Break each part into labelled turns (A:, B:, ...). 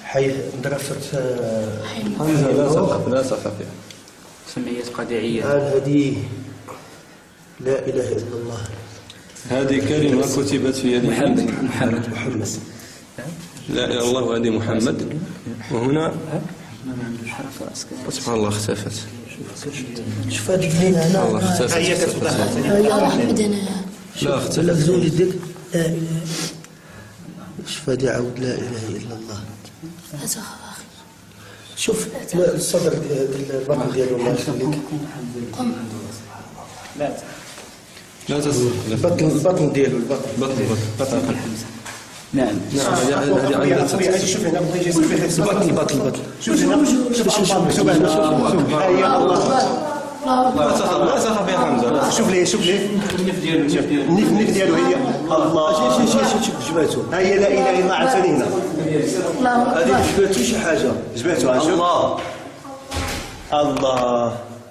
A: حي مدرسة
B: حمزة لا سقف فيها.
C: سميت قديعية.
A: هذه لا إله إلا الله.
B: هذه كلمة كتبت في يد
C: محمد.
B: لا إله إلا الله وهذه محمد. وهنا سبحان الله اختفت.
A: شوف هذه هنا
B: الله اختفت.
D: محمد أنا
B: لا اختفت.
A: لفزوا لي ديك لا إله. شوف هذه عاود لا إله إلا الله.
D: أخي
A: شوف الصدر البطن ديالو الله يخليك.
B: لا تسمع.
A: البطن ديالو
B: بطن.
C: نعم.
B: هذه عندها
E: شوف هنا بغيتي تسبح
A: البطن
E: شوف هنا شوف
B: لا تخاف يا حمزة.
E: شوف ليه النيف ديالو هي الله.
A: شوف جباتو.
E: ها هي لا اله الا الله عاوتاني هنا.
A: هذه جباتو شي حاجة.
E: جباتو شوف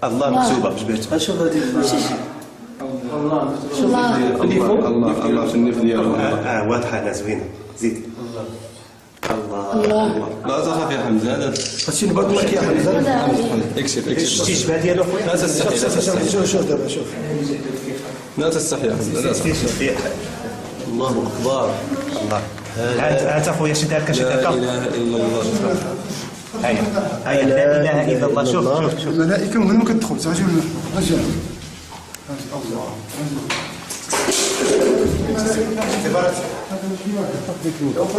E: الله مكتوبة جباتو.
A: شوف هذه
B: الله في النف ديالو.
E: واضحة أنا زوينة زيد. الله
B: لا تخاف يا حمزة. هذا
A: هادشي البطن لك يا حمزة.
B: اكشف
E: شتي الجبهة ديالو خويا.
B: لا تستحي.
A: شوف دابا شوف.
B: لا تستحي يا حمزة. لا تستحي.
A: الله أكبر.
E: الله هات اخويا شد هكا
B: لا إله إلا الله.
E: هيا لا اله الا الله. شوف
F: الملائكة من كتدخل تعجبني رجع الله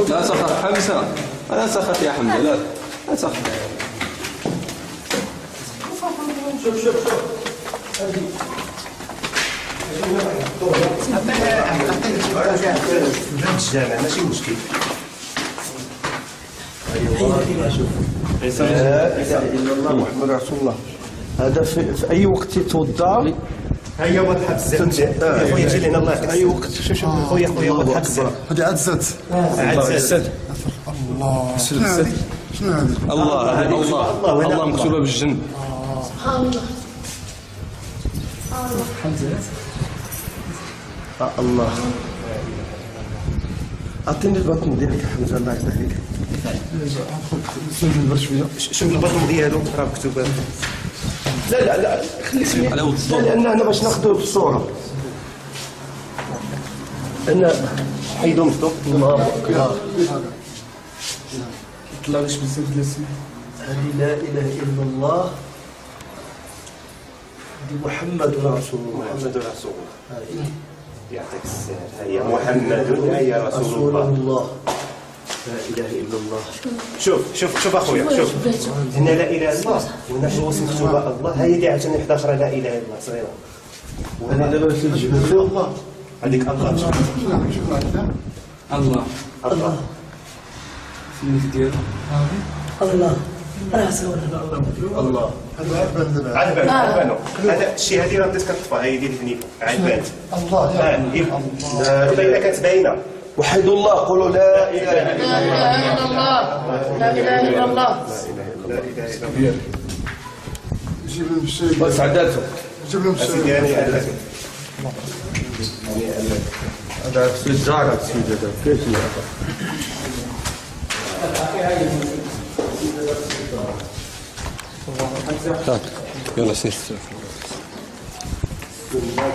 B: لا تخاف حمزة. لا تخاف يا حمزة. لا تخاف.
A: شوف
E: الجامع ماشي مشكل.
A: لا إله إلا الله محمد رسول الله. هذا في أي وقت يتوضأ.
E: هيا واضحة بزاف. خويا جي لهنا الله يعطيك.
A: أي وقت شوف
E: خويا واضحة بزاف.
F: هذه عزت الله. شنو هذه؟
B: الله مكتوبة بالجن.
A: الله. أعطيني البطن ديالك حمزة الله يسهلك.
E: شوف البطن ديالو راه مكتوبة.
A: لا خلي سمية. لأن أنا باش ناخذوه بالصورة. أنا حيدو مفتوح. الله أكبر.
F: طلع ليش بزاف ديال الاسم.
A: هذه لا إله إلا الله. هذه محمد رسول الله.
E: يعطيك السلام. هيا محمد هيا رسول الله.
A: لا إله إلا الله.
E: شوف اخويا شوف هنا لا اله الا الله وهنا في الوسط مكتوبه الله. هي اللي عاوتاني 11 لا اله الا الله صغيره.
A: وهنا دابا في الجبل الله.
E: هذيك الله
A: الله
C: سميت ديالو.
A: الله راسه
E: الله عاد بانوا. هذا الشيء هذه راه بدات كتطفى. هي ديال الفنيفه عاد بانت.
F: الله
E: باينه كانت باينه.
A: وحدوا الله قولوا لا إله إلا
D: لا إله إلا الله.
F: جيب لهم الشاي.
A: بس عدالته.
F: جيب لهم الشاي.
E: سيدي انا
A: هذا في الدار السيد هذا كيف
B: يلا سير.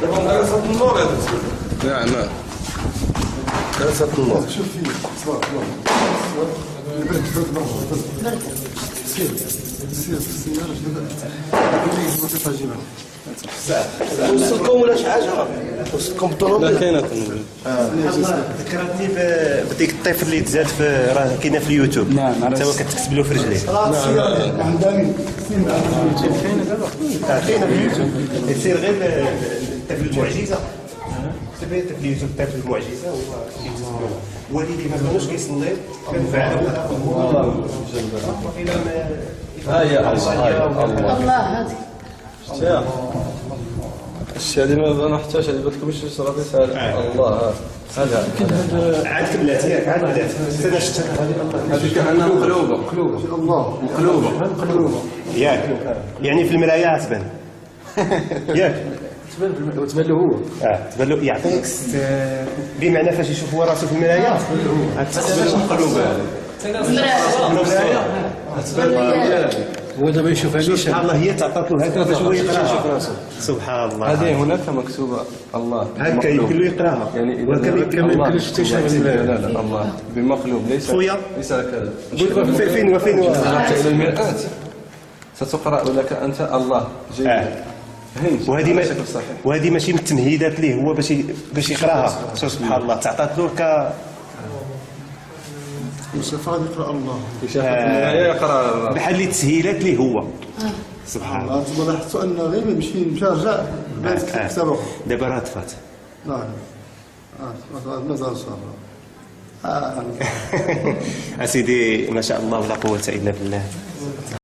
A: دابا مدرسة النور هذا.
B: نعم.
A: مدرسة النور.
F: شوف فيه صباح الله. سير السيارة
A: وصلكم ولا شي حاجة؟ وصلكم بالطوموبيل؟
B: لا كاينة الطوموبيل.
E: ذكرتني بديك الطيف اللي تزاد في راه كاينه في اليوتيوب.
C: نعم
E: حتى هو كتكتب له في رجليه.
F: عندني
E: كاينه في اليوتيوب. يصير غير الطفل المعجزه. كتب في اليوتيوب الطفل المعجزه هو والدي ما كانوش كيصلي كان فعلا
B: يا الله.
D: الله هذه.
B: الشيء هذه ما نحتاج هذه بتكملش صلاة سهل. الله هذا
E: عاد كملات ياك عاد بدات. انا شفت
B: هذيك عندنا مقلوبة.
F: الله
B: مقلوبة.
E: ياك يعني في المرايه عتبان. ياك
C: وتبان له هو.
E: تبان له يعطيك بمعنى فاش يشوف هو راسو في المرايه
B: تبان له مقلوبة.
C: هو دابا يشوف هذه
E: سبحان الله هي تعطات له هكا باش هو يقراها. سبحان الله.
B: هذه هناك مكتوبة الله
E: هكا يمكن له يقراها.
B: يعني إذا
E: ولكن ما يمكنش تشوف.
B: لا لا الله بمقلوب ليس
E: خويا.
B: ليس هكذا.
E: قول فين
B: ذهبت إلى المرآة ستقرأ لك أنت الله جيد. فهمت؟ بشكل صحيح.
E: وهذه ماشي من التمهيدات ليه هو باش يقراها. سبحان الله تعطات له
F: فقط يقرأ الله.
B: شافت المراية يقرأ
E: بحال اللي تسهيلات ليه هو. سبحان الله.
F: أنتم لاحظتوا أن غير مشي رجع بان كتاب أخر.
E: دابا راه طفات.
F: نعم. مازال صار.
E: اسيدي ما شاء الله ولا قوه الا بالله.